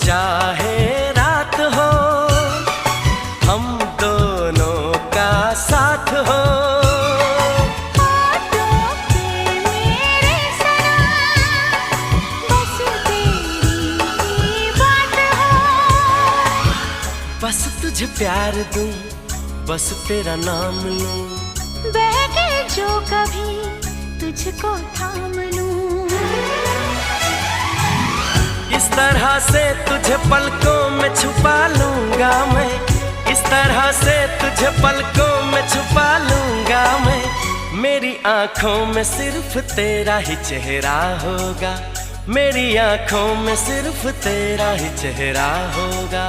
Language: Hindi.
चाहे रात हो, हम दोनों का साथ हो। बस तुझे प्यार दूं, बस तेरा नाम लूं, बहके जो कभी तुझको थाम लूं। इस तरह से तुझे पलकों में छुपा लूंगा मैं, इस तरह से तुझे पलकों में छुपा लूंगा मैं। मेरी आंखों में सिर्फ तेरा ही चेहरा होगा, मेरी आंखों में सिर्फ तेरा ही चेहरा होगा।